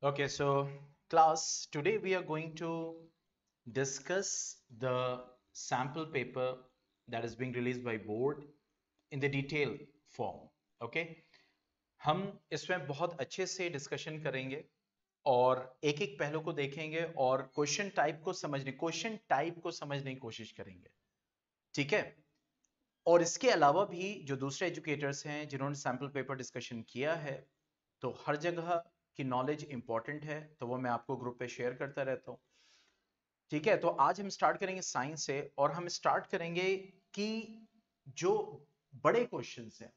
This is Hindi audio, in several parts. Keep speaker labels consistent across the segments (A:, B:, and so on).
A: Okay, so class, today we are going to discuss the sample paper that is being released by board in the detail form. Okay, हम इसमें बहुत अच्छे से डिस्कशन करेंगे और एक एक पहलू को देखेंगे और क्वेश्चन टाइप को समझने की कोशिश करेंगे। ठीक है, और इसके अलावा भी जो दूसरे एजुकेटर्स हैं जिन्होंने सैम्पल पेपर डिस्कशन किया है, तो हर जगह की नॉलेज इंपॉर्टेंट है, तो वो मैं आपको ग्रुप पे शेयर करता रहता हूँ। ठीक है, तो आज हम स्टार्ट करेंगे साइंस से और हम स्टार्ट करेंगे कि जो बड़े क्वेश्चंस हैं,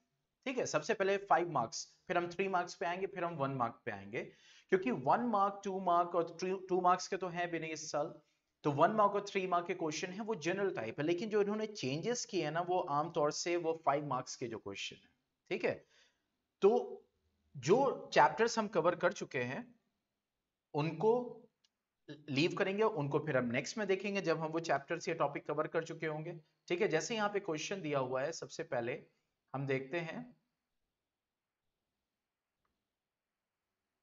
A: ठीक है, सबसे पहले 5 मार्क्स, फिर हम 3 मार्क्स पे आएंगे, फिर हम 1 मार्क पे आएंगे, क्योंकि 1 मार्क 2 मार्क और 2 मार्क्स के तो हैं भी नहीं इस साल। तो 1 मार्क और 3 मार्क के क्वेश्चन है वो जनरल टाइप है, लेकिन जो इन्होंने चेंजेस किए हैं ना वो आमतौर से वो 5 मार्क्स के जो क्वेश्चन है। ठीक है, तो जो चैप्टर्स हम कवर कर चुके हैं उनको लीव करेंगे, उनको फिर हम नेक्स्ट में देखेंगे जब हम वो चैप्टर्स या टॉपिक कवर कर चुके होंगे। ठीक है, जैसे यहाँ पे क्वेश्चन दिया हुआ है, सबसे पहले हम देखते हैं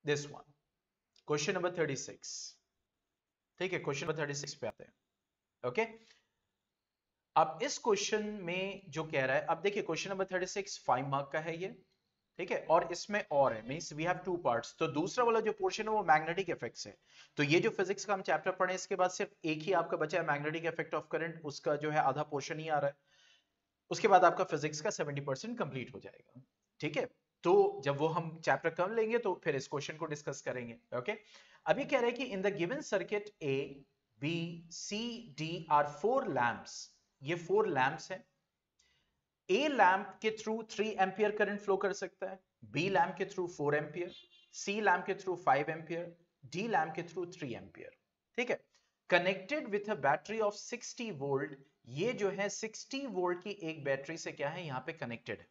A: दिस वन, क्वेश्चन नंबर 36। ठीक है, क्वेश्चन नंबर 36 पे आते हैं। ओके, अब इस क्वेश्चन में जो कह रहा है, अब देखिए क्वेश्चन नंबर 36 5 मार्क का है ये। ठीक है, और इसमें और है, मींस वी हैव 2 पार्ट्स। तो दूसरा वाला जो पोर्शन है वो मैग्नेटिक इफेक्ट्स है। तो ये जो फिजिक्स का हम चैप्टर पढ़े, इसके बाद सिर्फ एक ही आपका बचा है मैग्नेटिक इफेक्ट ऑफ करंट, उसका जो है आधा पोर्शन ही आ रहा है। उसके बाद आपका फिजिक्स का 70% कंप्लीट हो जाएगा। ठीक है, तो जब वो हम चैप्टर कर लेंगे तो फिर इस क्वेश्चन को डिस्कस करेंगे। ओके, अभी कह रहे हैं कि in the given circuit A B C D are 4 lamps, ये 4 लैंप्स हैं। ए लैंप के थ्रू 3 एम्पियर करंट फ्लो कर सकता है, बी लैंप के थ्रू 4 एम्पियर, सी लैंप के थ्रू 5 एम्पियर, डी लैंप के थ्रू 3 एम्पियर। ठीक है, connected with a battery of 60 volt, ये जो है 60 वोल्ट की एक बैटरी से क्या है यहां पे कनेक्टेड है।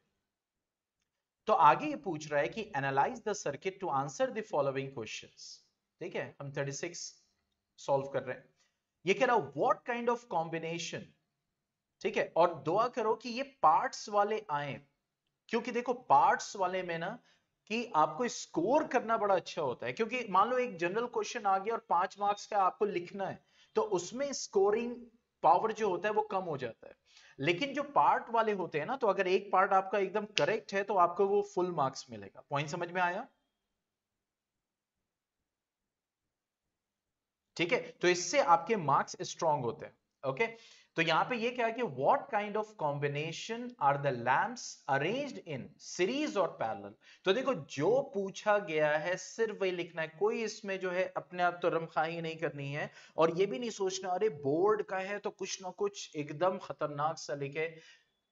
A: तो आगे ये पूछ रहा है कि analyse the circuit to answer the following questions. ठीक है, हम 36 सॉल्व कर रहे हैं। ये कह रहा है व्हाट काइंड ऑफ कॉम्बिनेशन, ठीक है, और दुआ करो कि ये पार्ट्स वाले आए, क्योंकि देखो पार्ट्स वाले में ना कि आपको स्कोर करना बड़ा अच्छा होता है, क्योंकि मान लो एक जनरल क्वेश्चन आ गया और 5 मार्क्स का आपको लिखना है, तो उसमें स्कोरिंग पावर जो होता है वो कम हो जाता है। लेकिन जो पार्ट वाले होते हैं ना, तो अगर एक पार्ट आपका एकदम करेक्ट है तो आपको वो फुल मार्क्स मिलेगा। पॉइंट समझ में आया? ठीक है, तो इससे आपके मार्क्स स्ट्रांग होते हैं। ओके, तो यहां पे ये क्या है कि what kind of combination are the lamps arranged in series और पैरेलल। तो देखो जो पूछा गया है सिर्फ वही लिखना है, कोई इसमें जो है अपने आप तो रमखाही नहीं करनी है, और ये भी नहीं सोचना अरे बोर्ड का है तो कुछ ना कुछ एकदम खतरनाक सा लिखे।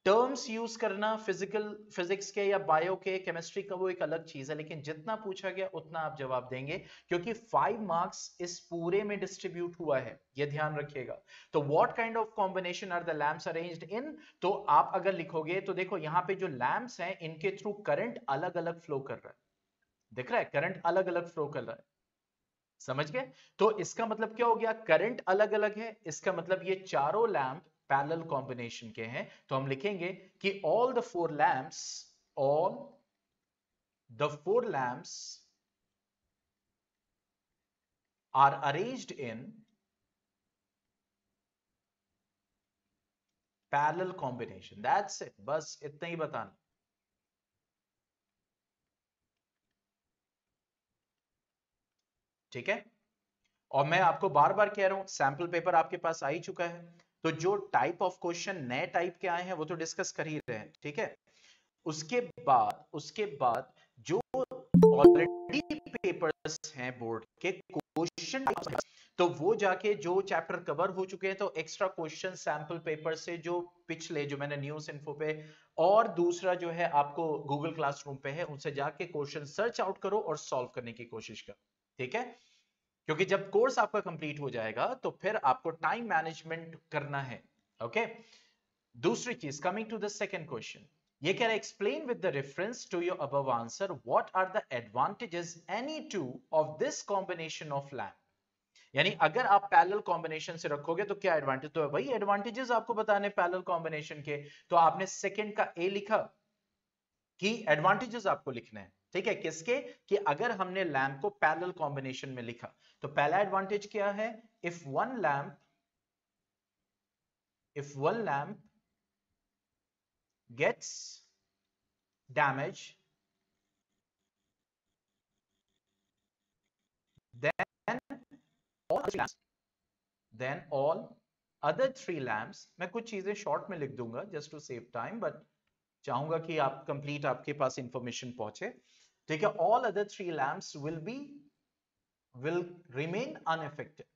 A: टर्म्स यूज करना फिजिक्स के या बायो के, केमिस्ट्री का, वो एक अलग चीज है, लेकिन जितना पूछा गया उतना आप जवाब देंगे, क्योंकि 5 मार्क्स इस पूरे में डिस्ट्रीब्यूट हुआ है, ये ध्यान रखिएगा। तो what kind of combination are the lamps arranged in, तो आप अगर लिखोगे तो देखो यहां पे जो लैंप्स हैं इनके थ्रू करंट अलग अलग फ्लो कर रहा है, दिख रहा है, करंट अलग अलग फ्लो कर रहा है। समझ गए? तो इसका मतलब क्या हो गया, करंट अलग अलग है, इसका मतलब ये चारों लैंप पैरेलल कॉम्बिनेशन के हैं। तो हम लिखेंगे कि all the four lamps are arranged in parallel combination. That's it, बस इतना ही बताना। ठीक है, और मैं आपको बार बार कह रहा हूं सैंपल पेपर आपके पास आ ही चुका है, तो जो टाइप ऑफ क्वेश्चन नए टाइप के आए हैं वो तो डिस्कस कर ही रहे हैं। ठीक है, उसके बाद जो ऑलरेडी पेपर्स हैं बोर्ड के क्वेश्चन, तो वो जाके जो चैप्टर कवर हो चुके हैं तो एक्स्ट्रा क्वेश्चन सैंपल पेपर से जो पिछले, जो मैंने न्यूज़ इन्फो पे और दूसरा जो है आपको गूगल क्लासरूम पे है, उनसे जाके क्वेश्चन सर्च आउट करो और सॉल्व करने की कोशिश करो। ठीक है, क्योंकि जब कोर्स आपका कंप्लीट हो जाएगा तो फिर आपको टाइम मैनेजमेंट करना है। ओके, दूसरी चीज, coming to the second question, ये कह रहा है explain with the reference to your above answer what are the advantages any two of this combination of lamp. यानी अगर आप पैरेलल कॉम्बिनेशन से रखोगे तो क्या एडवांटेज, तो वही एडवांटेजेस आपको बताने पैरेलल कॉम्बिनेशन के, तो आपने सेकंड का ए लिखा कि एडवांटेजेस आपको लिखने हैं। ठीक है, किसके? कि अगर हमने लैम्प को पैरेलल कॉम्बिनेशन में लिखा तो पहला एडवांटेज क्या है? If one lamp gets damage, then all other three lamps, मैं कुछ चीजें शॉर्ट में लिख दूंगा just to save time, but चाहूंगा कि आप कंप्लीट आपके पास इंफॉर्मेशन पहुंचे। ठीक है, all other three lamps will remain unaffected.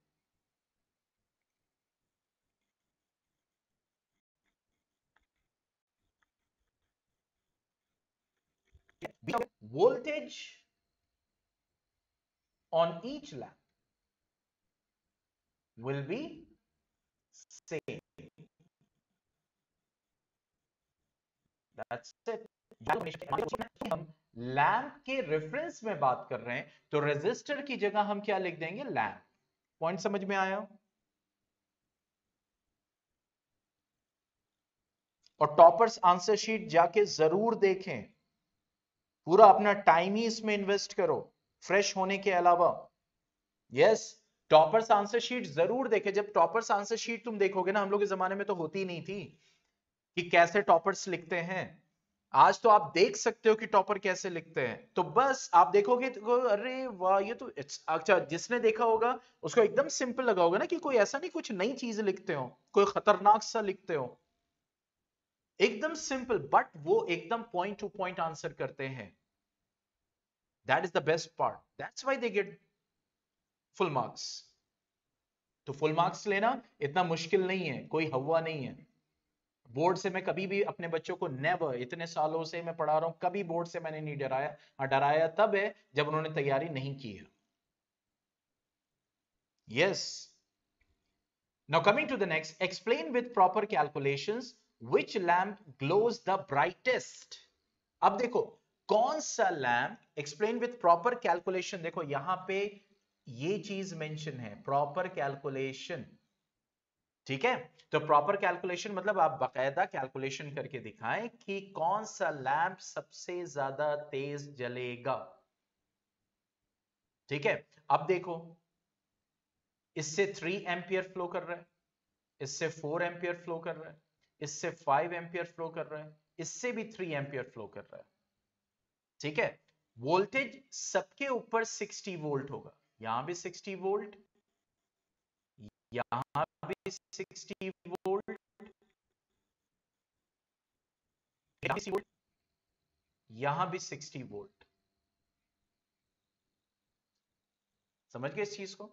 A: Voltage on each lamp will be same. That's it. हम लैम्प के रेफरेंस में बात कर रहे हैं तो रेजिस्टर की जगह हम क्या लिख देंगे? लैम्प। पॉइंट समझ में आया? और टॉपर्स आंसर शीट जाके जरूर देखें, पूरा अपना टाइम ही इसमें इन्वेस्ट करो फ्रेश होने के अलावा। यस, टॉपर्स आंसर शीट जरूर देखें। जब टॉपर्स आंसर शीट तुम देखोगे ना, हम लोग के जमाने में तो होती नहीं थी कि कैसे टॉपर्स लिखते हैं। आज तो आप देख सकते हो कि टॉपर कैसे लिखते हैं, तो बस आप देखोगे तो अरे वाह, ये तो अच्छा, जिसने देखा होगा उसको एकदम सिंपल लगा होगा ना, कि कोई ऐसा नहीं कुछ नई चीज लिखते हो, कोई खतरनाक सा लिखते हो, एकदम सिंपल, बट वो एकदम पॉइंट टू पॉइंट आंसर करते हैं। That is the best part, that's why they get full marks. तो फुल मार्क्स लेना इतना मुश्किल नहीं है, कोई हवा नहीं है। बोर्ड से मैं कभी भी अपने बच्चों को नेवर, इतने सालों से मैं पढ़ा रहा हूं, कभी बोर्ड से मैंने नहीं डराया। हाँ, डराया तब है जब उन्होंने तैयारी नहीं की है। Yes, now coming to the next, explain with proper calculations which lamp glows the brightest. अब देखो कौन सा lamp, explain with proper calculation. देखो यहां पे ये चीज मेंशन है, प्रॉपर कैलकुलेशन। ठीक है, तो प्रॉपर कैलकुलेशन मतलब आप बाकायदा कैलकुलेशन करके दिखाएं कि कौन सा लैंप सबसे ज्यादा तेज जलेगा। ठीक है, अब देखो इससे 3 एंपियर फ्लो कर रहा है, इससे 4 एंपियर फ्लो कर रहा है, इससे 5 एंपियर फ्लो कर रहा है, इससे भी 3 एंपियर फ्लो कर रहा है। ठीक है, वोल्टेज सबके ऊपर 60 वोल्ट होगा, यहां भी 60 वोल्ट, यहां भी 60 वोल्ट, यहां भी 60 वोल्ट। समझ गए इस चीज को?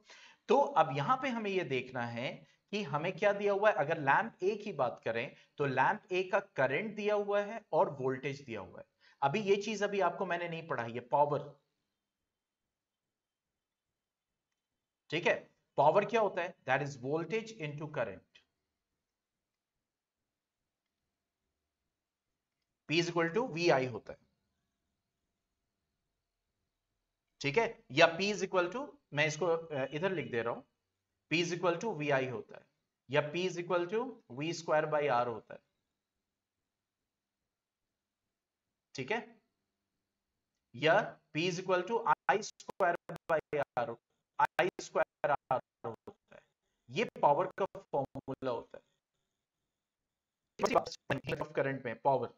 A: तो अब यहां पे हमें यह देखना है कि हमें क्या दिया हुआ है। अगर लैंप ए की बात करें तो लैंप ए का करंट दिया हुआ है और वोल्टेज दिया हुआ है। अभी ये चीज अभी आपको मैंने नहीं पढ़ाई है, पावर। ठीक है, पावर क्या होता है? That is voltage into current. P is equal to V I होता है। ठीक है, या P इज इक्वल टू, मैं इसको इधर लिख दे रहा हूं, P is equal to V I होता है, या P is equal to V square by R होता है। ठीक है, या P is equal to I square by R, I square R होता है। ये पावर का फॉर्मूला होता है करंट में, पावर।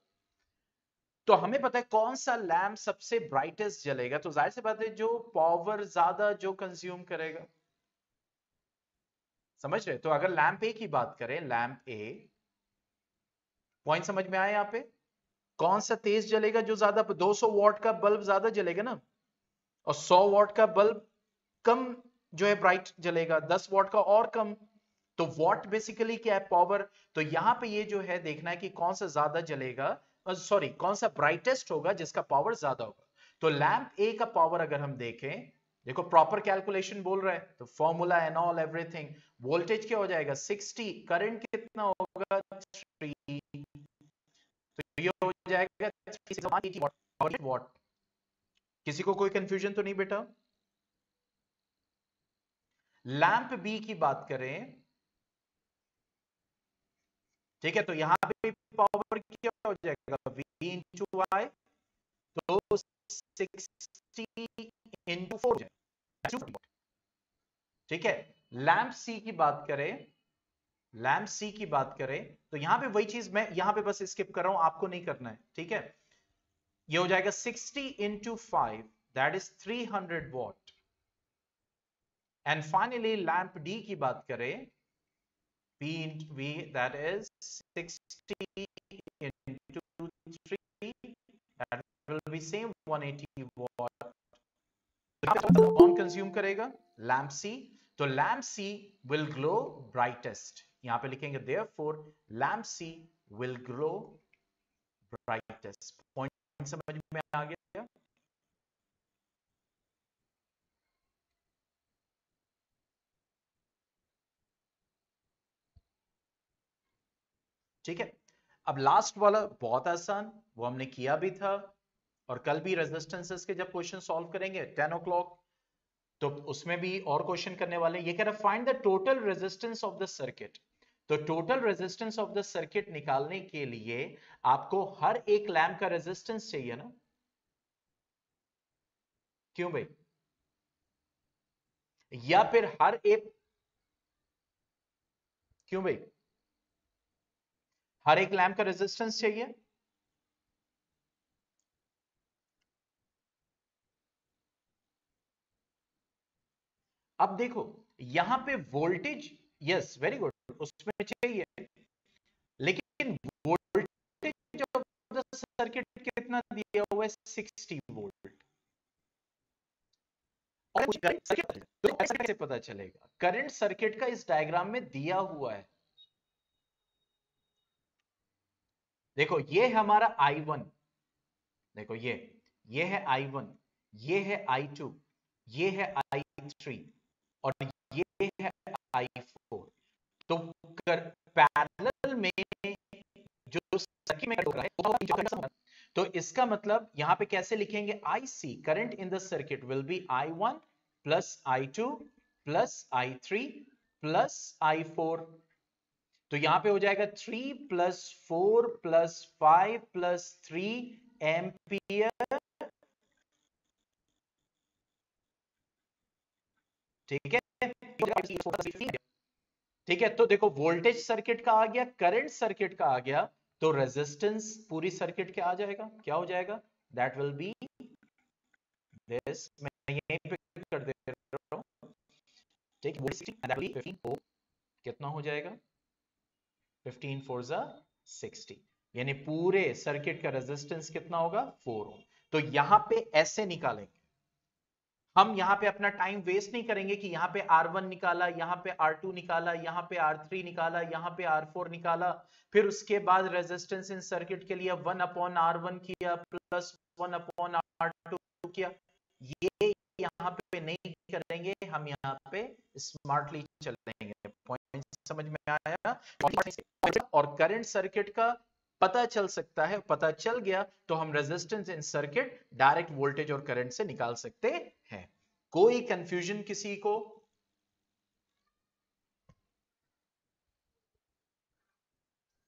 A: तो हमें पता है कौन सा लैम्प सबसे ब्राइटेस्ट जलेगा, तो जाहिर सी बात है जो पावर ज्यादा जो कंज्यूम करेगा। समझ रहे? तो अगर लैंप ए की बात करें, लैंप ए, पॉइंट समझ में आया? यहां पे कौन सा तेज जलेगा? जो ज्यादा, 200 वॉट का बल्ब ज्यादा जलेगा ना, और 100 वॉट का बल्ब कम जो है ब्राइट जलेगा, 10 वॉट का और कम। तो वॉट बेसिकली क्या है? पावर। तो यहां पे ये जो है देखना है कि कौन सा ज्यादा जलेगा, सॉरी कौन सा ब्राइटेस्ट होगा जिसका पावर ज्यादा होगा। तो लैंप ए का पावर अगर हम देखें, देखो प्रॉपर कैलकुलेशन बोल रहा है तो formula and all everything, voltage क्या हो जाएगा 60, करंट कितना होगा 3, तो ये हो जाएगा 3 वॉट। किसी को कोई कंफ्यूजन तो नहीं बेटा? लैंप बी की बात करें, ठीक है, तो यहां पे पावर क्या हो जाएगा V इंटू आई, तो 60 इंटू 4, ठीक है। लैंप सी की बात करें, लैंप सी की बात करें तो यहां पे वही चीज मैं यहां पे बस स्किप कर रहा हूं, आपको नहीं करना है, ठीक है। ये हो जाएगा 60 into 5, that is 300 what. And finally lamp D की बात करें, P into V, that is 60 into 3, that will be same 180 watt. कौन कंज्यूम करेगा? Lamp C. तो lamp C will glow brightest, यहां पे लिखेंगे therefore lamp C will glow brightest. Point समझ में आ गया? ठीक है। अब लास्ट वाला बहुत आसान, वो हमने किया भी था और कल भी रेजिस्टेंसेस के जब क्वेश्चन सॉल्व करेंगे 10 o'clock, तो उसमें भी और क्वेश्चन करने वाले। ये कह रहा find the total resistance of the circuit. तो total resistance of the circuit निकालने के लिए आपको हर एक लैंप का रेजिस्टेंस चाहिए ना, क्यों भाई? या फिर हर एक, क्यों भाई हर एक लैंप का रेजिस्टेंस चाहिए? अब देखो यहां पे वोल्टेज, यस वेरी गुड, उसमें चाहिए, लेकिन वोल्टेज ऑफ द सर्किट कितना दिया हुआ है? 60 वोल्ट। और करंट सर्किट, तो ऐसा कैसे पता चलेगा? करंट सर्किट का इस डायग्राम में दिया हुआ है। देखो ये हमारा I1, देखो ये है I1, ये है I2, ये है I3 और ये है I4। तो पैरेलल में जो सर्किट में हो रहा है, तो इसका मतलब यहां पे कैसे लिखेंगे? IC, current in the circuit will be I1 plus I2 plus I3 plus I4। तो यहां पे हो जाएगा 3 प्लस 4 प्लस 5 प्लस 3 एम्पियर, ठीक है। ठीक है, तो देखो वोल्टेज सर्किट का आ गया, करंट सर्किट का आ गया, तो रेजिस्टेंस पूरी सर्किट क्या आ जाएगा? क्या हो जाएगा? दैट विल बी दिस, मैं यहीं पे कर दे रहा हूं, ठीक है। 15 कितना हो जाएगा? 15 4 जा 60, यानी पूरे सर्किट का रेजिस्टेंस कितना होगा? 4 ओम। तो यहां पे ऐसे निकालेंगे हम, यहां पे अपना टाइम वेस्ट नहीं करेंगे कि यहां पे R1 निकाला, यहां पे R2 निकाला, यहां पे R3 निकाला, यहां पे R4 निकाला, फिर उसके बाद रेजिस्टेंस इन सर्किट के लिए 1 अपॉन R1 किया प्लस 1 अपॉन R2 किया। ये यहां पे नहीं करेंगे, हम यहां पे स्मार्टली चलेंगे। पॉइंट समझ में आया? और करंट सर्किट का पता चल सकता है, पता चल गया तो हम resistance in circuit direct voltage और करंट से निकाल सकते हैं। कोई कंफ्यूजन किसी को?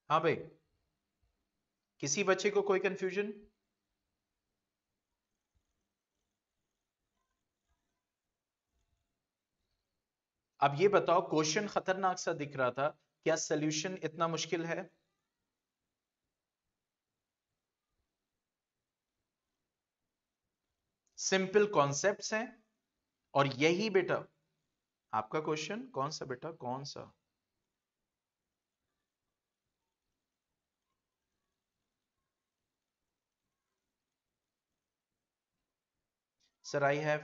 A: हाँ भाई, किसी बच्चे को कोई कंफ्यूजन? अब ये बताओ, क्वेश्चन खतरनाक सा दिख रहा था, क्या सॉल्यूशन इतना मुश्किल है? सिंपल कॉन्सेप्ट्स हैं, और यही बेटा आपका क्वेश्चन कौन सा बेटा, कौन सा? सर आई हैव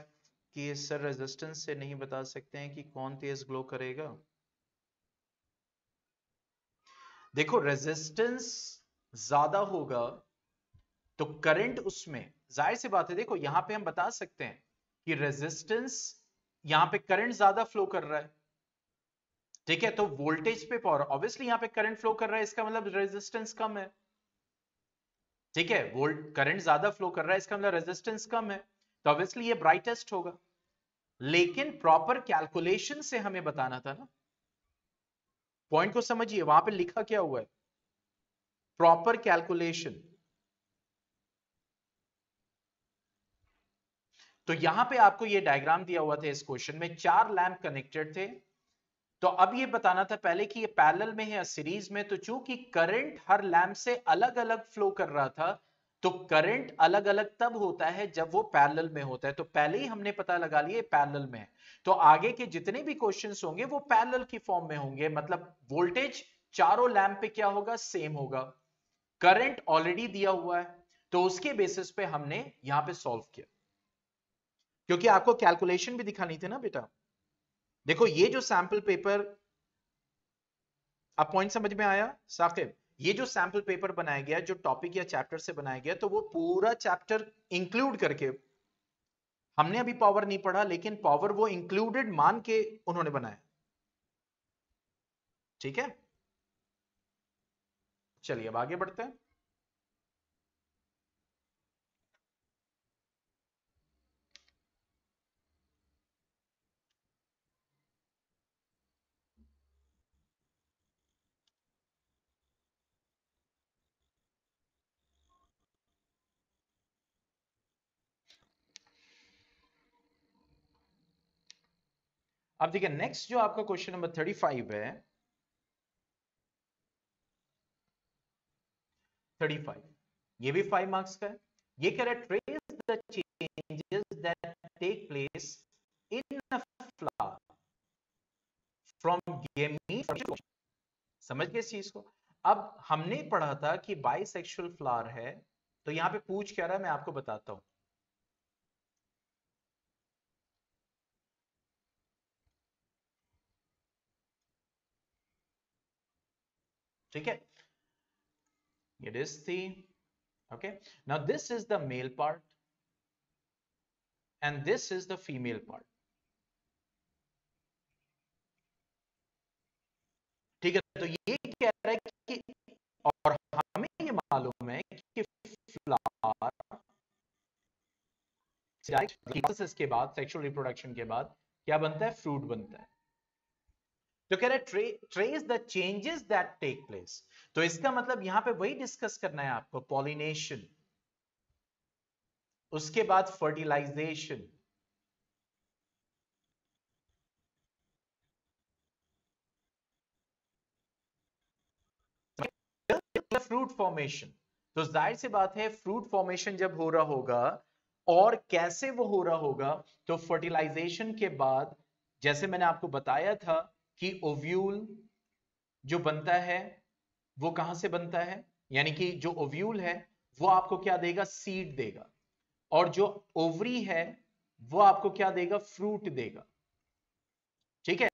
A: कि सर रेजिस्टेंस से नहीं बता सकते हैं कि कौन तेज ग्लो करेगा। देखो रेजिस्टेंस ज्यादा होगा तो करंट उसमें, जाहिर सी बात है, देखो यहां पे हम बता सकते हैं कि रेजिस्टेंस, यहां पे करंट ज्यादा फ्लो कर रहा है, ठीक है, तो वोल्टेज पे पावर, ऑब्वियसली यहां पे करंट फ्लो कर रहा है, इसका मतलब रेजिस्टेंस कम है, ठीक है। वोल्ट करंट ज्यादा फ्लो कर रहा है, इसका मतलब रेजिस्टेंस कम है, तो ऑब्वियसली ये ब्राइटेस्ट होगा। लेकिन प्रॉपर कैलकुलेशन से हमें बताना था ना, पॉइंट को समझिए, वहां पे लिखा क्या हुआ है? Proper calculation. तो यहां पे आपको ये डायग्राम दिया हुआ था इस क्वेश्चन में, 4 लैंप कनेक्टेड थे। तो अब ये बताना था पहले कि ये पैरेलल में है या सीरीज में। तो चूंकि करंट हर लैंप से अलग अलग फ्लो कर रहा था, तो करंट अलग अलग तब होता है जब वो पैरेलल में होता है। तो पहले ही हमने पता लगा लिया पैरेलल में है, तो आगे के जितने भी क्वेश्चंस होंगे वो पैरेलल की फॉर्म में होंगे। मतलब वोल्टेज चारों लैंप पे क्या होगा, सेम होगा। करंट ऑलरेडी दिया हुआ है, तो उसके बेसिस पे हमने यहां पे सॉल्व किया, क्योंकि आपको कैलकुलेशन भी दिखानी थी ना बेटा। देखो ये जो सैंपल पेपर, अब पॉइंट समझ में आया साकिब? ये जो सैंपल पेपर बनाया गया, जो टॉपिक या चैप्टर से बनाया गया, तो वो पूरा चैप्टर इंक्लूड करके, हमने अभी पावर नहीं पढ़ा, लेकिन पावर वो इंक्लूडेड मान के उन्होंने बनाया। ठीक है, चलिए अब आगे बढ़ते हैं। अब देखिए नेक्स्ट जो आपका क्वेश्चन नंबर 35 है, 35, ये भी 5 मार्क्स का है। ये कह रहा है trace the changes that take place in a flower from gamete. समझ गए इस चीज को? अब हमने पढ़ा था कि बाइसेक्सुअल फ्लावर है, तो यहां पे पूछ क्या रहा है मैं आपको बताता हूं। ठीक है, it is the, okay, now this is the male part and this is the female part। ठीक है, तो ये कह रहा है कि, और हमें ये मालूम है कि फ्लावर के बाद, सेक्सुअल रिप्रोडक्शन के बाद क्या बनता है, फ्रूट बनता है। तो कह रहा है trace the changes that take place. तो इसका मतलब यहां पे वही डिस्कस करना है आपको, पॉलिनेशन, उसके बाद फर्टिलाइजेशन, फ्रूट फॉर्मेशन। तो जाहिर सी बात है फ्रूट फॉर्मेशन जब हो रहा होगा, और कैसे वो हो रहा होगा, तो फर्टिलाइजेशन के बाद, जैसे मैंने आपको बताया था कि ओव्यूल जो बनता है वो कहां से बनता है, यानी कि जो ओव्यूल है वो आपको क्या देगा, सीड देगा, और जो ओवरी है वो आपको क्या देगा, फ्रूट देगा। ठीक है,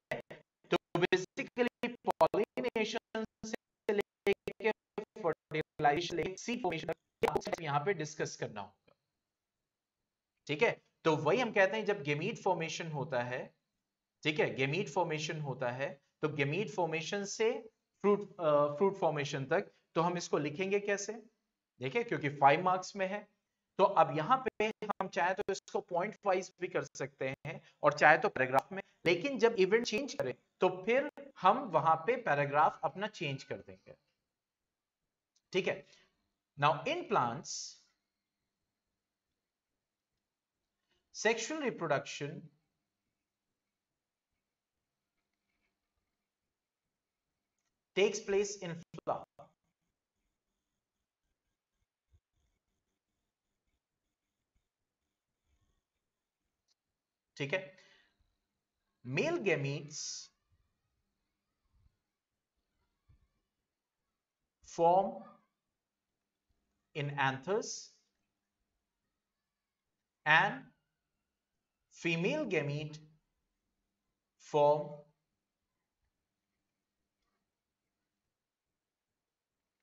A: तो बेसिकली पॉलिनेशन से लेके फर्टिलाइजेशन, सीड फॉर्मेशन यहां पे डिस्कस करना होगा। ठीक है, तो वही हम कहते हैं जब गेमीट फॉर्मेशन होता है, ठीक है, गेमीट फॉर्मेशन होता है, तो गेमीट फॉर्मेशन से फ्रूट फॉर्मेशन तक, तो हम इसको लिखेंगे कैसे, देखिए क्योंकि 5 मार्क्स में है। तो अब यहां पे हम चाहे तो इसको पॉइंट वाइज भी कर सकते हैं और चाहे तो पैराग्राफ में, लेकिन जब इवेंट चेंज करें तो फिर हम वहां पे पैराग्राफ अपना चेंज कर देंगे। ठीक है, now in plants sexual reproduction takes place in flower। ठीक है, male gametes form in anthers and female gamete form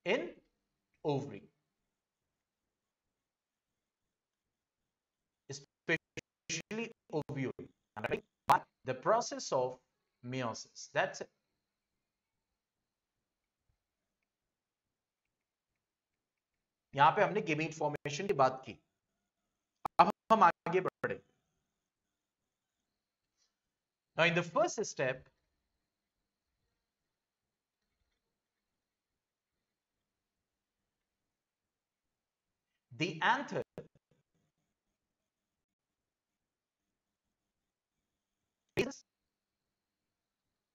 A: in ovary, especially ovule, by the process of meiosis। That's it। यहां पे हमने गेमीट फॉर्मेशन की बात की। अब हम आगे बढ़े। Now in the first step, the anther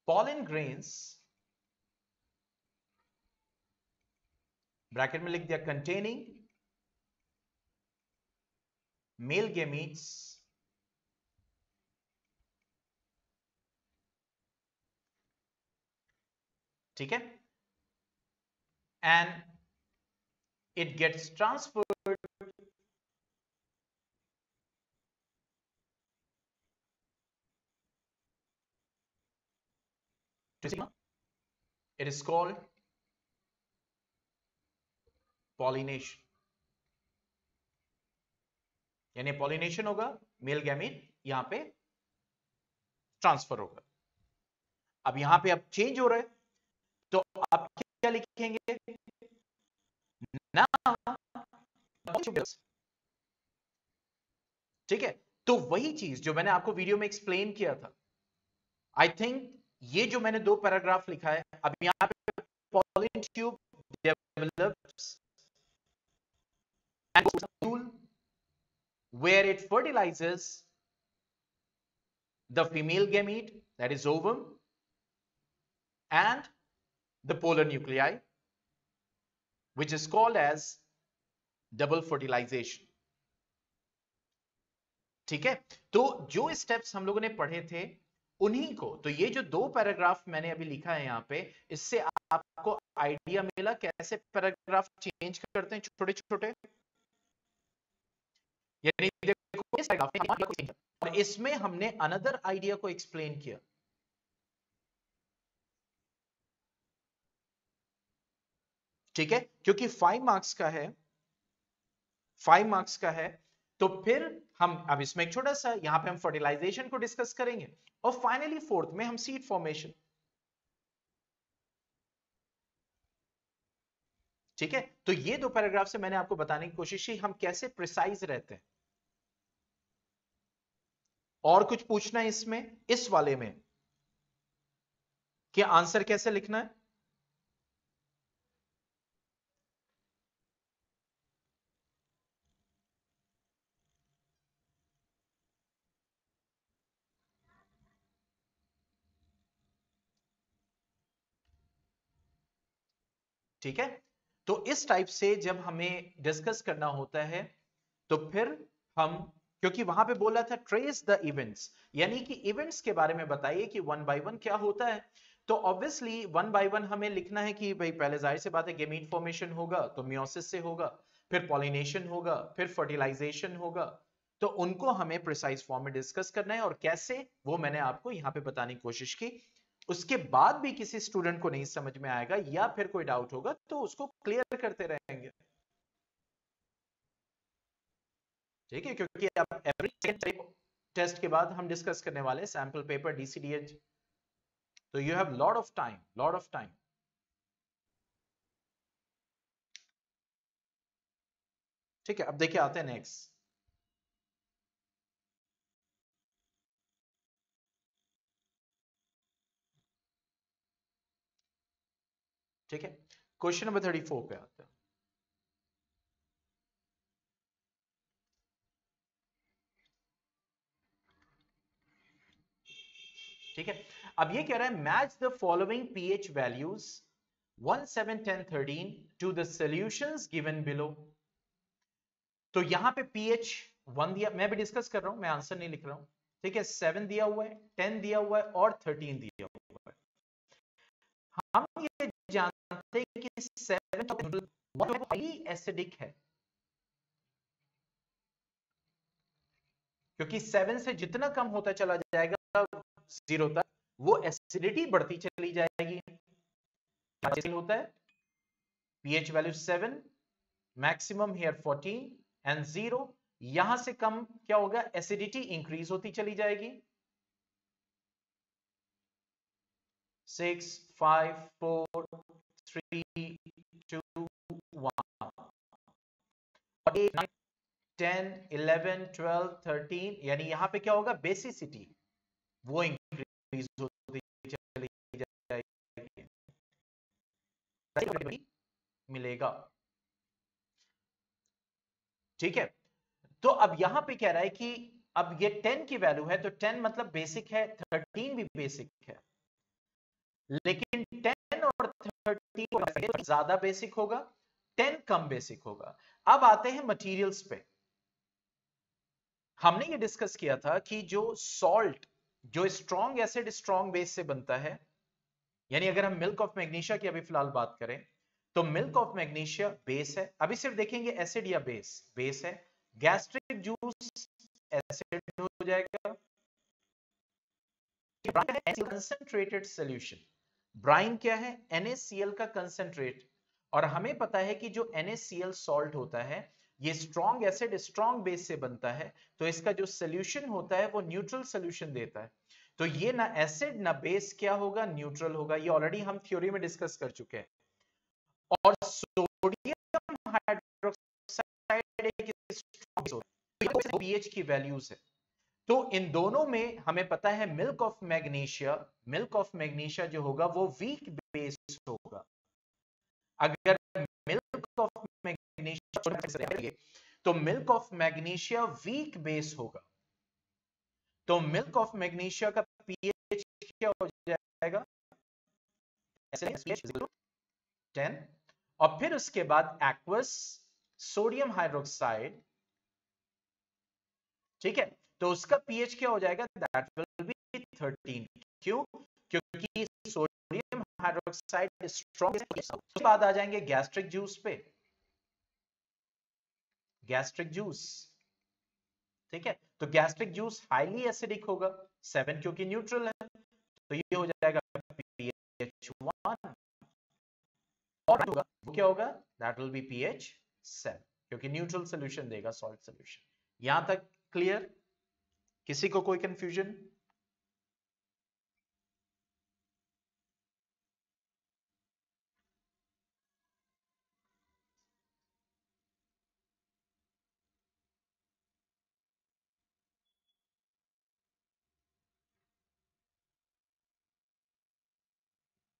A: pollen grains, bracket में लिख दिया, containing male gametes ठीक है, and it gets transferred to sigma. It is called pollination. यानी पॉलिनेशन होगा, मेल गैमीट यहां पे ट्रांसफर होगा। अब यहां पे अब चेंज हो रहा है, तो आप क्या लिखेंगे ना, ठीक है। तो वही चीज जो मैंने आपको वीडियो में एक्सप्लेन किया था, आई थिंक ये जो मैंने 2 पैराग्राफ लिखा है, अब यहां पे pollen tube develops and where it fertilizes the female gamete, that is ovum, and the polar nuclei, which is called as double fertilization. ठीक है, तो जो स्टेप्स हम लोगों ने पढ़े थे उन्हीं को, तो ये जो 2 पैराग्राफ मैंने अभी लिखा है यहां पे, इससे आपको आइडिया मिला कैसे पैराग्राफ चेंज करते हैं छोटे छोटे। यानी देखो इस पैराग्राफ और इसमें हमने अनदर आइडिया को एक्सप्लेन किया। ठीक है, क्योंकि 5 मार्क्स का है, 5 मार्क्स का है, तो फिर हम अब इसमें एक छोटा सा यहां पे हम फर्टिलाइजेशन को डिस्कस करेंगे, और फाइनली 4th में हम सीड फॉर्मेशन। ठीक है, तो ये 2 पैराग्राफ से मैंने आपको बताने की कोशिश की हम कैसे प्रिसाइज रहते हैं। और कुछ पूछना है इसमें, इस वाले में, कि आंसर कैसे लिखना है? ठीक है, तो इस टाइप से जब हमें डिस्कस करना होता है, तो फिर हम, क्योंकि वहां पे बोला था ट्रेस द इवेंट्स, यानी कि इवेंट्स के बारे में बताइए कि 1 बाय 1 क्या होता है। तो ऑब्वियसली 1 बाय 1 हमें लिखना है कि भाई पहले जाहिर सी बात है गेमीट फॉर्मेशन होगा, तो मियोसिस से होगा, फिर पॉलिनेशन होगा, फिर फर्टिलाइजेशन होगा, तो उनको हमें प्रिसाइज फॉर्म में डिस्कस करना है, और कैसे वो मैंने आपको यहां पे बताने की कोशिश की। उसके बाद भी किसी स्टूडेंट को नहीं समझ में आएगा या फिर कोई डाउट होगा तो उसको क्लियर करते रहेंगे। ठीक है, क्योंकि अब एवरी सेकंड टेस्ट के बाद हम डिस्कस करने वाले सैंपल पेपर डीसीडीएच, तो you have lot of time, lot of time. ठीक है, अब देखिए आते हैं नेक्स्ट। ठीक है, क्वेश्चन नंबर 34 पे आते हैं। ठीक है, अब ये कह रहा है match the following pH values 1, 7, 10, 13 to the solutions given below. तो यहां पे पीएच 1 दिया, मैं भी डिस्कस कर रहा हूं, मैं आंसर नहीं लिख रहा हूं। ठीक है, 7 दिया हुआ है, 10 दिया हुआ है और 13 दिया हुआ है। हम ये जानते हैं कि 7 हाईली एसिडिक है, क्योंकि 7 से जितना कम होता चला जाएगा 0 तक, वो एसिडिटी बढ़ती चली जाएगी। क्या होता है, pH value 7, maximum here 14 and 0, यहां से कम क्या होगा, एसिडिटी इंक्रीज होती चली जाएगी। 6, 5, 4, 3, 2, 1, 8, 10, 11, 12, 13, यानी यहां पे क्या होगा, बेसिसिटी वो इंक्रीज होती चली जाएगी, मिलेगा। ठीक है, तो अब यहां पे कह रहा है कि अब ये 10 की वैल्यू है, तो 10 मतलब बेसिक है, 13 भी बेसिक है। लेकिन 10 और 30 ज्यादा बेसिक होगा, 10 कम बेसिक होगा। अब आते हैं मटेरियल्स पे। हमने ये डिस्कस किया था कि जो सॉल्ट, जो स्ट्रॉन्ग एसिड स्ट्रॉन्ग बेस से बनता है, यानी अगर हम मिल्क ऑफ मैग्नीशिया की अभी फिलहाल बात करें तो मिल्क ऑफ मैग्नीशिया बेस है। अभी सिर्फ देखेंगे एसिड या बेस, बेस है। गैस्ट्रिक जूस एसिड हो जाएगा। कंसंट्रेटेड सॉल्यूशन, ब्राइन क्या है? NaCl का कंसंट्रेट। और हमें पता है कि जो NaCl सॉल्ट होता है ये स्ट्रॉन्ग एसिड स्ट्रॉन्ग बेस से बनता है, तो इसका जो सॉल्यूशन होता है वो न्यूट्रल सॉल्यूशन देता है। तो ये ना एसिड ना बेस क्या होगा? न्यूट्रल होगा। ये ऑलरेडी हम थ्योरी में डिस्कस कर चुके हैं। और सोडियम हाइड्रोक्साइड एक स्ट्रॉन्ग बेस होता है, pH की वैल्यूज है। तो इन दोनों में हमें पता है milk of magnesia, milk of magnesia जो होगा वो वीक बेस होगा। अगर मिल्क ऑफ मैग्नीशिया तो milk of magnesia weak base होगा। तो मिल्क ऑफ मैग्नीशिया का पीएच क्या हो जाएगा? 10। और फिर उसके बाद एक्वस सोडियम हाइड्रोक्साइड, ठीक है, तो उसका पीएच क्या हो जाएगा? That will be 13। क्यों? क्योंकि सोडियम हाइड्रोक्साइड स्ट्रॉन्ग। उसके बाद आ जाएंगे गैस्ट्रिक जूस पे, गैस्ट्रिक जूस, ठीक है। तो गैस्ट्रिक जूस हाईली एसिडिक होगा, 7 क्योंकि न्यूट्रल है, तो ये हो जाएगा pH 1। और होगा वो क्या होगा? दैट विल बी pH 7 क्योंकि न्यूट्रल सॉल्यूशन देगा, सॉल्ट सॉल्यूशन। यहां तक क्लियर? किसी को कोई कंफ्यूजन?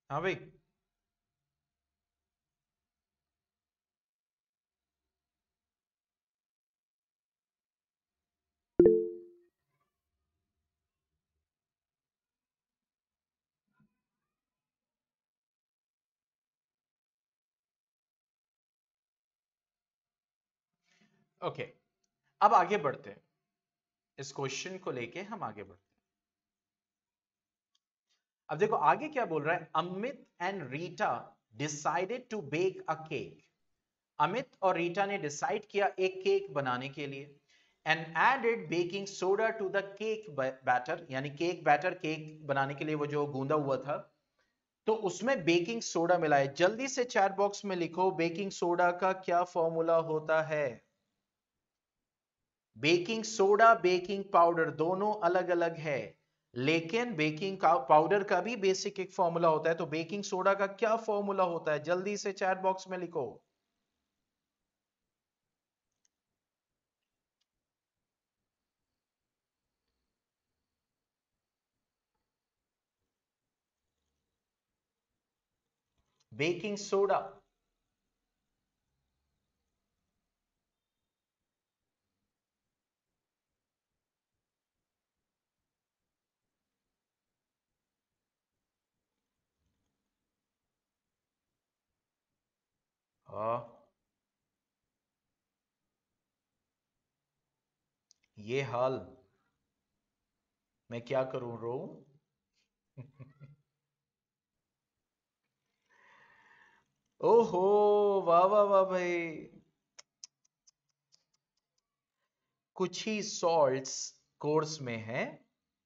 A: हाँ भाई। ओके, अब आगे बढ़ते हैं। इस क्वेश्चन को लेके हम आगे बढ़ते हैं। अब देखो आगे क्या बोल रहा है। Amit and Rita decided to bake a cake. Amit और रीटा ने डिसाइड किया एक केक बनाने के लिए। And added baking soda to the cake batter, यानी केक बैटर, केक बनाने के लिए वो जो गूंदा हुआ था, तो उसमें बेकिंग सोडा मिलाए। जल्दी से चैट बॉक्स में लिखो बेकिंग सोडा का क्या फॉर्मूला होता है। बेकिंग सोडा बेकिंग पाउडर दोनों अलग अलग है, लेकिन बेकिंग पाउडर का भी बेसिक एक फॉर्मूला होता है। तो बेकिंग सोडा का क्या फॉर्मूला होता है? जल्दी से चैट बॉक्स में लिखो। Baking soda. ये हाल, मैं क्या करूं, रो? ओहो, वाह वाह वाह भाई। कुछ ही सॉल्ट्स कोर्स में है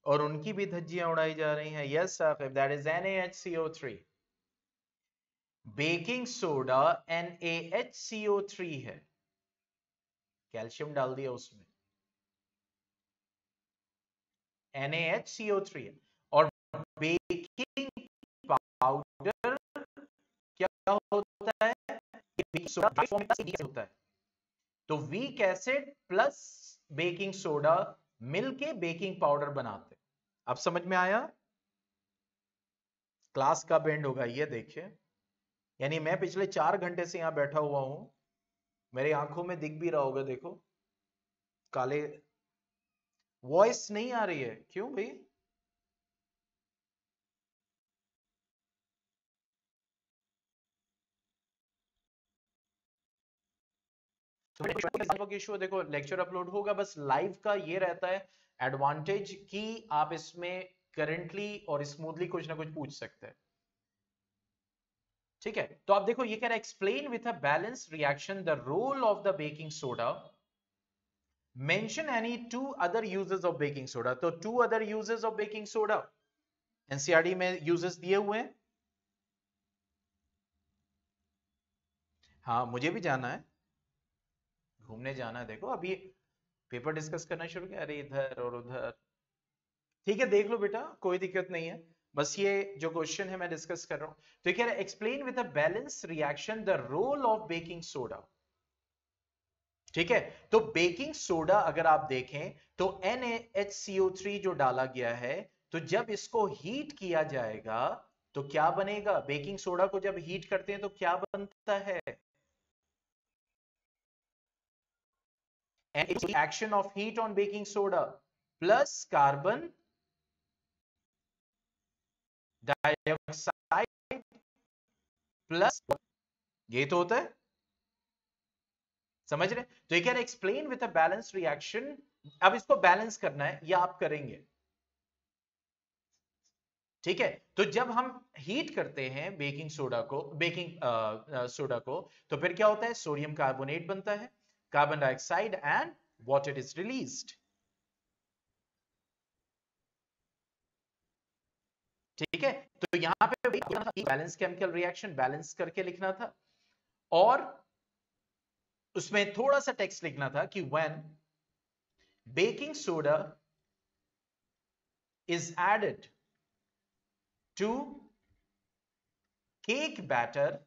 A: और उनकी भी धज्जियां उड़ाई जा रही हैं। यस साहब, that is NaHCO3। Baking soda NaHCO3 है, कैल्शियम डाल दिया उसमें, NaHCO3 है। और बेकिंग पाउडर क्या होता है? बेकिंग सोडा होता है। तो weak acid plus baking soda मिलके बेकिंग पाउडर बनाते। अब समझ में आया? क्लास कब एंड होगा ये देखिए। यानी मैं पिछले 4 घंटे से यहां बैठा हुआ हूं, मेरी आंखों में दिख भी रहा होगा, देखो काले। वॉइस नहीं आ रही है, क्यों भाई? तो इशू देखो लेक्चर अपलोड होगा, बस लाइव का ये रहता है एडवांटेज कि आप इसमें करंटली और स्मूथली कुछ ना कुछ पूछ सकते हैं। ठीक है, तो आप देखो ये कह रहा है explain with a balance reaction the role of the baking soda, mention any two other uses of baking soda. तो two other uses of baking soda NCERT में यूजेस दिए हुए हैं। हाँ मुझे भी जाना है, घूमने जाना है। देखो अभी पेपर डिस्कस करना शुरू किया, अरे इधर और उधर। ठीक है देख लो बेटा, कोई दिक्कत नहीं है, बस ये जो क्वेश्चन है मैं डिस्कस कर रहा हूं। तो ये कह रहा है explain with a balance reaction the role of baking soda. ठीक है, तो बेकिंग सोडा अगर आप देखें तो NaHCO3 जो डाला गया है, तो जब इसको हीट किया जाएगा तो क्या बनेगा? बेकिंग सोडा को जब हीट करते हैं तो क्या बनता है? Action of heat on baking soda plus carbon dioxide plus, ये तो होता है, समझ रहे? तो ये कह रहे explain with a balance reaction. अब इसको बैलेंस करना है, या आप करेंगे। ठीक है, तो जब हम हीट करते हैं बेकिंग सोडा को, सोडा को, तो फिर क्या होता है? सोडियम कार्बोनेट बनता है, carbon dioxide and water is released. ठीक है, तो यहां पे बैलेंस केमिकल रिएक्शन बैलेंस करके लिखना था, और उसमें थोड़ा सा टेक्स्ट लिखना था कि when baking soda is added to cake batter,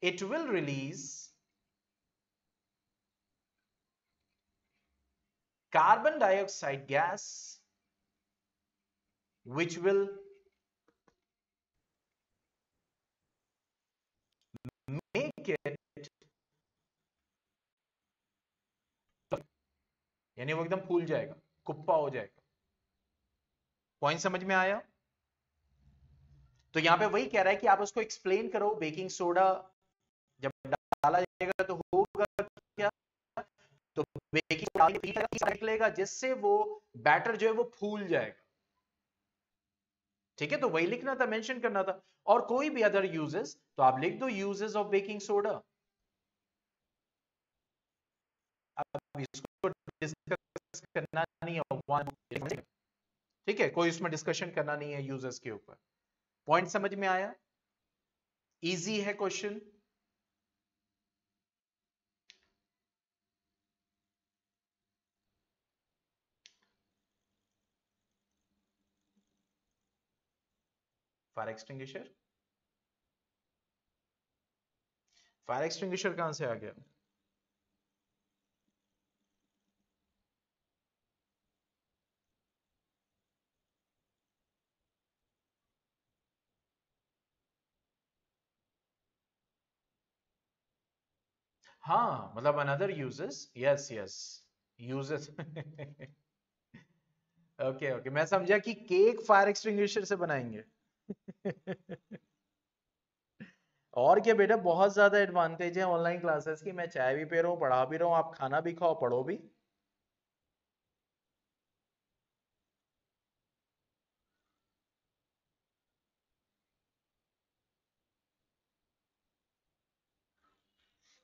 A: it will release carbon dioxide gas which will make it, यानी वो एकदम फूल जाएगा, कुप्पा हो जाएगा। पॉइंट समझ में आया? तो यहां पे वही कह रहा है कि आप उसको एक्सप्लेन करो, बेकिंग सोडा जब डाला जाएगा तो होगा क्या? तो बेकिंग सोडा निकलेगा जिससे वो बैटर जो है वो फूल जाएगा। ठीक है, तो वही लिखना था, मेंशन करना था। और कोई भी अदर यूजेस तो आप लिख दो, यूजेस ऑफ बेकिंग सोडा। अब इसको डिस्कस करना नहीं है, ठीक है, कोई इसमें डिस्कशन करना नहीं है यूजर्स के ऊपर। पॉइंट समझ में आया? इजी है question. Fire extinguisher, fire extinguisher कहां से आ गया? हाँ मतलब another uses, yes yes uses. Okay okay, मैं समझा कि केक फायर एक्सटिंग्विशर से बनाएंगे। और क्या बेटा, बहुत ज्यादा एडवांटेज है ऑनलाइन क्लासेस की। मैं चाय भी पी रहा हूँ, पढ़ा भी रहा हूँ, आप खाना भी खाओ, पढ़ो भी।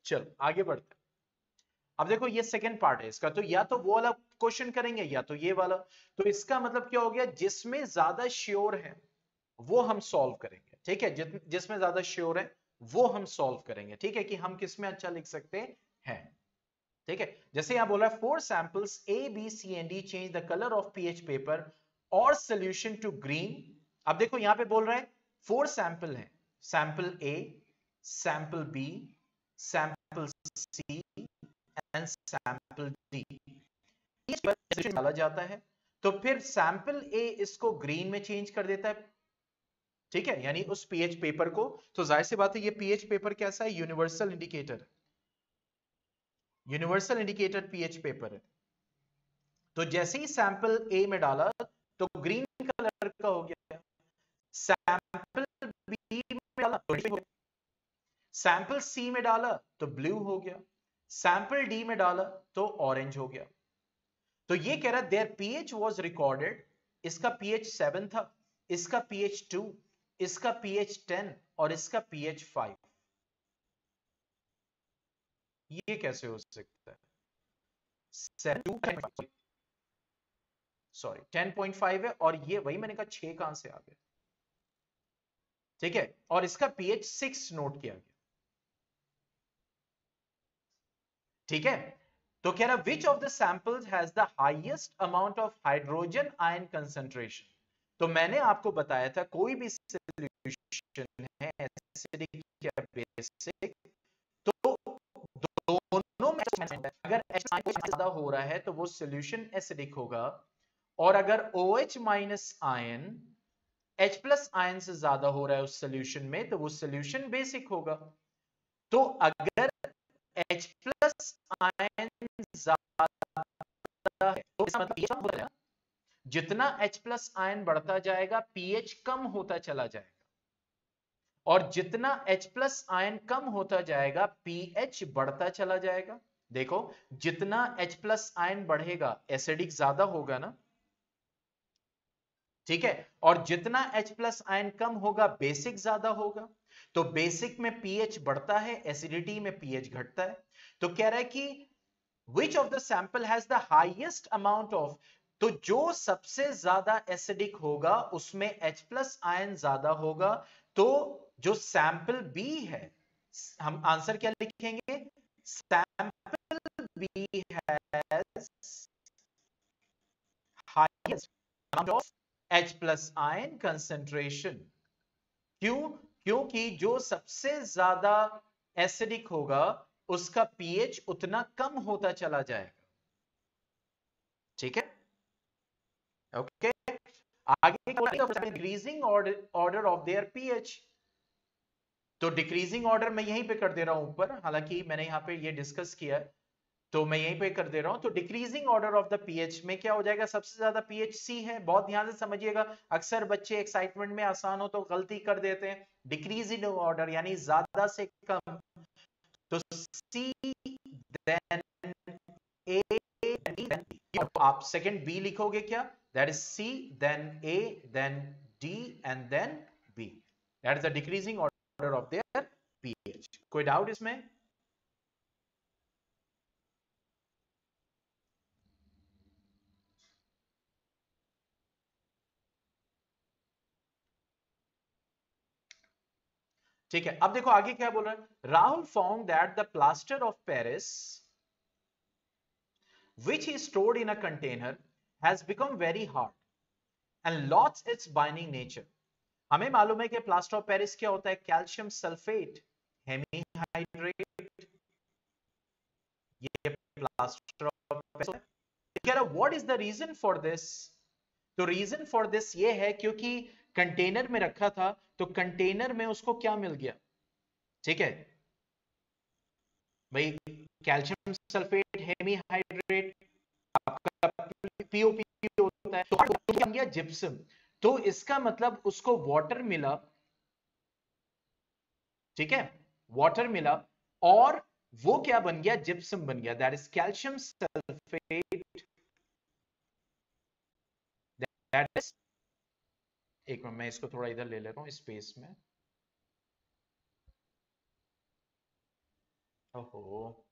A: चलो आगे बढ़ते हैं। अब देखो ये सेकंड पार्ट है इसका, तो या तो वो वाला क्वेश्चन करेंगे या तो ये वाला। तो इसका मतलब क्या हो गया? जिसमें ज्यादा श्योर है वो हम सॉल्व करेंगे। ठीक है, जिसमें ज्यादा श्योर है वो हम सॉल्व करेंगे। ठीक है, कि हम किसमें अच्छा लिख सकते हैं। ठीक है, जैसे यहां बोला 4 samples A B C and D change the colour of pH paper और सोल्यूशन टू ग्रीन। अब देखो यहां पे बोल रहा है 4 सैंपल हैं, sample A, sample B, sample C and sample D डाला जाता है, तो फिर सैंपल A इसको ग्रीन में चेंज कर देता है। ठीक है, यानी उस pH पेपर को, तो जाहिर सी बात है ये pH पेपर कैसा है? Universal indicator, universal indicator pH paper है। तो जैसे ही सैंपल ए में डाला तो ग्रीन कलर का हो गया, सैंपल सी में डाला तो ब्लू हो गया, सैंपल डी में डाला तो ऑरेंज हो गया। तो ये कह रहा देयर पीएच वाज रिकॉर्डेड, इसका पीएच 7 था, इसका पीएच 2, इसका पीएच 10 और इसका पीएच 5। ये कैसे हो सकता है? 10.5 है और ये वही मैंने कहा 6 कहां से आ गया, ठीक है। और इसका पीएच 6 नोट किया गया, ठीक है। तो कह रहा which of the samples has the highest amount of hydrogen ion concentration. तो मैंने आपको बताया था कोई भी सॉल्यूशन है एसिडिक या बेसिक, तो दोनों में अगर H ज्यादा हो रहा है तो वो सॉल्यूशन एसिडिक होगा, और अगर OH minus ion H plus ion से ज्यादा हो रहा है उस सॉल्यूशन में तो वो सॉल्यूशन बेसिक होगा। तो अगर H प्लस आयन ज्यादा है तो इसका मतलब ये होगा, जितना H प्लस आयन बढ़ता जाएगा पीएच कम होता चला जाएगा, और जितना H प्लस आयन कम होता जाएगा पीएच बढ़ता चला जाएगा। देखो जितना H प्लस आयन बढ़ेगा एसिडिक ज्यादा होगा ना, ठीक है, और जितना H प्लस आयन कम होगा बेसिक ज्यादा होगा। तो बेसिक में पीएच बढ़ता है, एसिडिटी में पीएच घटता है। तो कह रहा है कि which of the sample has the highest amount of, तो जो सबसे ज्यादा एसिडिक होगा उसमें H प्लस आयन ज्यादा होगा। तो जो सैंपल बी है, हम आंसर क्या लिखेंगे, sample B has highest amount of H plus ion concentration. क्यों? क्योंकि जो सबसे ज्यादा एसिडिक होगा उसका पीएच उतना कम होता चला जाएगा, ठीक है। ओके, आगे decreasing order of their pH. तो डिक्रीजिंग ऑर्डर मैं यहीं पे कर दे रहा हूं ऊपर, हालांकि मैंने यहां पे ये डिस्कस किया है तो मैं यहीं पे कर दे रहा हूं। तो decreasing order of the pH में क्या हो जाएगा, सबसे ज्यादा पीएच सी है। बहुत ध्यान से समझिएगा, अक्सर बच्चे एक्साइटमेंट में आसान हो तो गलती कर देते हैं। डिक्रीजिंग ऑर्डर यानी ज्यादा से कम, तो C then A then B. आप सेकंड बी लिखोगे क्या, that is C then A then D and then B, that is the decreasing order of their pH. कोई डाउट इसमें? ठीक है, अब देखो आगे क्या बोल रहा है। Rahul found that the plaster of Paris which he stored in a container has become very hard and lost its binding nature. हमें मालूम है कि प्लास्टर ऑफ पेरिस क्या होता है, कैल्शियम सल्फेट हेमीहाइड्रेट, ये प्लास्टर ऑफ पेरिस है। कह रहा what is the reason for this. तो रीजन फॉर दिस ये है क्योंकि कंटेनर में रखा था तो कंटेनर में उसको क्या मिल गया, ठीक है भाई, कैल्शियम सल्फेट हेमीहाइड्रेट, आपका पीओपी होता है, तो बन गया जिप्सम। तो इसका मतलब उसको वाटर मिला, ठीक है, वाटर मिला और वो क्या बन गया, जिप्सम बन गया, that is calcium sulphate, that is, एक मिनट मैं इसको थोड़ा इधर ले रहा हूं स्पेस में। ओहो,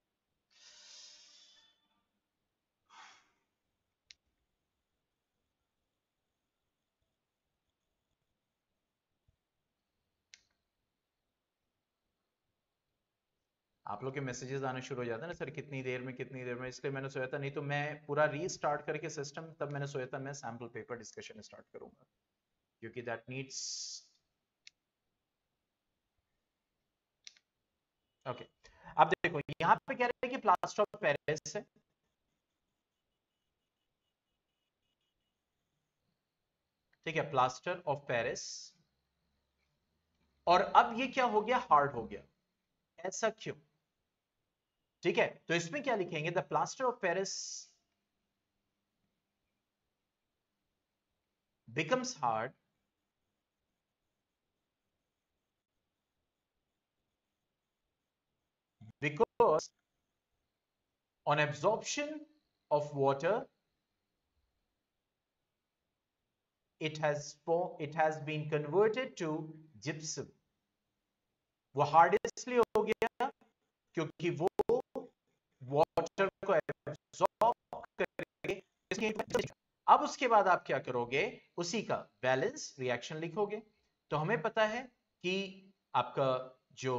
A: आप लोग के मैसेजेस आने शुरू हो जाते हैं ना सर, कितनी देर में कितनी देर में, इसलिए मैंने सोचा था, नहीं तो मैं पूरा रीस्टार्ट करके सिस्टम, तब मैंने सोचा था मैं सैंपल पेपर डिस्कशन स्टार्ट करूंगा क्योंकि दैट नीड्स। ओके, अब देखो यहां पे कह रहे हैं कि प्लास्टर ऑफ पेरिस है, ठीक है, प्लास्टर ऑफ पेरिस, और अब ये क्या हो गया, हार्ड हो गया, ऐसा क्यों, ठीक है। तो इसमें क्या लिखेंगे, the plaster of Paris becomes hard first, on absorption of water, it has been converted to gypsum. वो हार्ड इसलिए हो गया क्योंकि वो वाटर को एब्जॉर्ब करके, अब उसके बाद आप क्या करोगे, उसी का बैलेंस रिएक्शन लिखोगे। तो हमें पता है कि आपका जो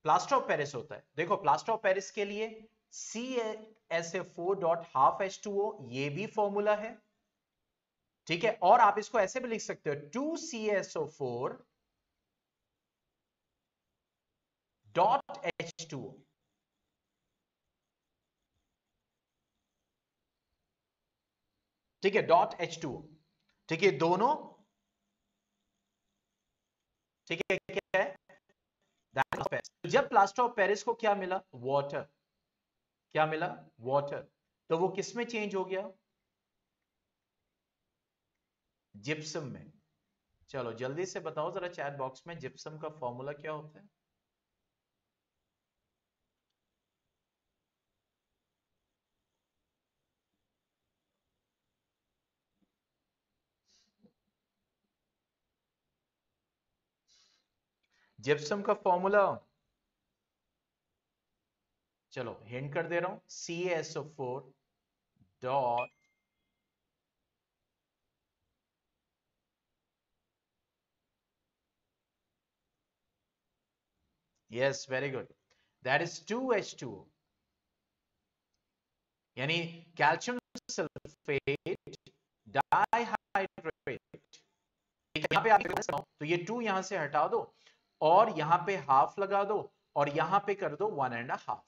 A: प्लास्टर ऑफ पेरिस होता है, देखो प्लास्टर ऑफ पेरिस के लिए CaSO4 डॉट हाफ H2O, ये भी फॉर्मूला है, ठीक है। और आप इसको ऐसे भी लिख सकते हो 2CaSO4 डॉट H2O, ठीक है, डॉट H2O, ठीक है, दोनों, ठीक है, क्या है, तो जब प्लास्टर ऑफ पेरिस को क्या मिला, वाटर, क्या मिला, वाटर, तो वो किस में चेंज हो गया, जिप्सम में। चलो जल्दी से बताओ जरा चैट बॉक्स में जिप्सम का फॉर्मूला क्या होता है। जिप्सम का फॉर्मूला, चलो हिंट कर दे रहा हूं, CaSO4 dot, yes very good, that is 2H2O, यानी कैल्शियम सल्फेट डाइहाइड्रेट। यहां पे आप तो ये 2 यहां से हटा दो और यहां पे हाफ लगा दो और यहां पे कर दो 1.5,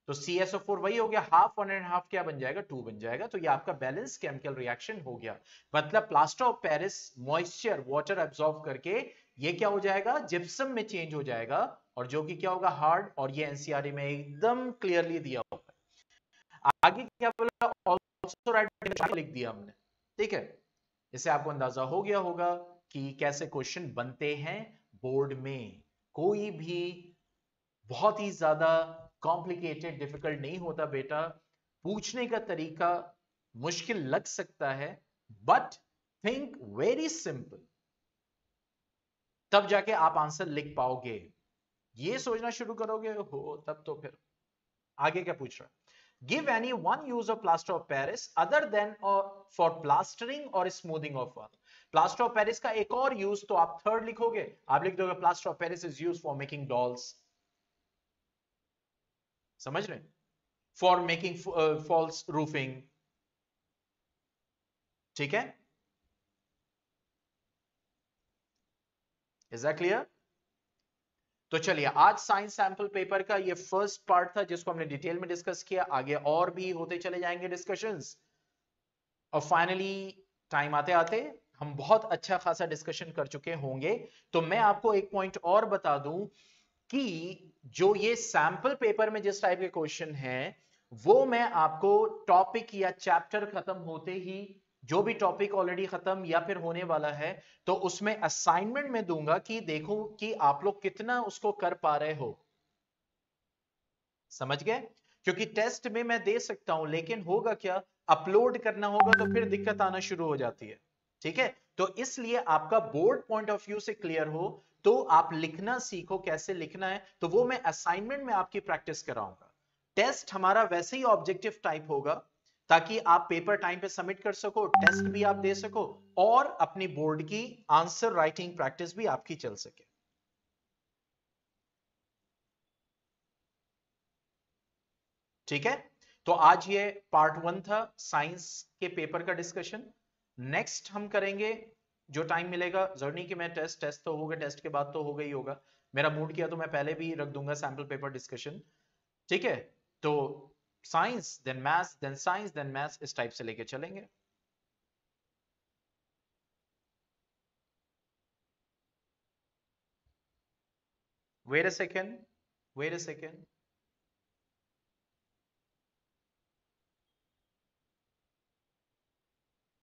A: तो CaSO4 वही हो गया, हाफ 1.5 क्या बन जाएगा, 2 बन जाएगा। तो ये आपका बैलेंस केमिकल रिएक्शन हो गया, मतलब plaster of Paris moisture water absorb करके ये क्या हो जाएगा, जिप्सम में चेंज हो जाएगा, और जो कि क्या होगा, हार्ड, और ये एनसीईआरटी में एकदम क्लियरली दिया होगा। आगे क्या बोला, ऑल्सो राइट लिख दिया हमने, ठीक है। इससे आपको अंदाजा हो गया होगा कि कैसे क्वेश्चन बनते हैं बोर्ड में। कोई भी बहुत ही ज्यादा कॉम्प्लिकेटेड डिफिकल्ट नहीं होता बेटा, पूछने का तरीका मुश्किल लग सकता है, बट थिंक वेरी सिंपल, तब जाके आप आंसर लिख पाओगे। ये सोचना शुरू करोगे हो तब तो फिर आगे क्या पूछ रहा है, give any one use of plaster of Paris other than for plastering और smoothing of wall. Plaster of Paris का एक और यूज, तो आप थर्ड लिखोगे, आप लिख दोगे plaster of Paris is use for making dolls, समझ रहे, फॉर मेकिंग फॉल्स रूफिंग, ठीक है, इज दैट क्लियर। तो चलिए, आज साइंस सैंपल पेपर का ये फर्स्ट पार्ट था जिसको हमने डिटेल में डिस्कस किया, आगे और भी होते चले जाएंगे डिस्कशंस, और फाइनली टाइम आते आते हम बहुत अच्छा खासा डिस्कशन कर चुके होंगे। तो मैं आपको एक पॉइंट और बता दूं कि जो ये सैंपल पेपर में जिस टाइप के क्वेश्चन हैं, वो मैं आपको टॉपिक या चैप्टर खत्म होते ही, जो भी टॉपिक ऑलरेडी खत्म या फिर होने वाला है, तो उसमें असाइनमेंट में दूंगा कि देखो कि आप लोग कितना उसको कर पा रहे हो, समझ गए। क्योंकि टेस्ट में मैं दे सकता हूं, लेकिन होगा क्या, अपलोड करना होगा तो फिर दिक्कत आना शुरू हो जाती है, ठीक है। तो इसलिए आपका बोर्ड पॉइंट ऑफ व्यू से क्लियर हो, तो आप लिखना सीखो, कैसे लिखना है, तो वो मैं असाइनमेंट में आपकी प्रैक्टिस कराऊंगा। टेस्ट हमारा वैसे ही ऑब्जेक्टिव टाइप होगा, ताकि आप पेपर टाइम पे सबमिट कर सको, टेस्ट भी आप दे सको, और अपनी बोर्ड की आंसर राइटिंग प्रैक्टिस भी आपकी चल सके, ठीक है। तो आज ये पार्ट 1 था साइंस के पेपर का डिस्कशन। नेक्स्ट हम करेंगे, जो टाइम मिलेगा, जरूरी नहीं कि मैं टेस्ट तो होगा, टेस्ट के बाद तो होगा ही होगा, मेरा मूड किया तो मैं पहले भी रख दूंगा सैंपल पेपर डिस्कशन, ठीक है। तो science then maths then science then maths, इस टाइप से लेके चलेंगे। Wait a second, wait a second,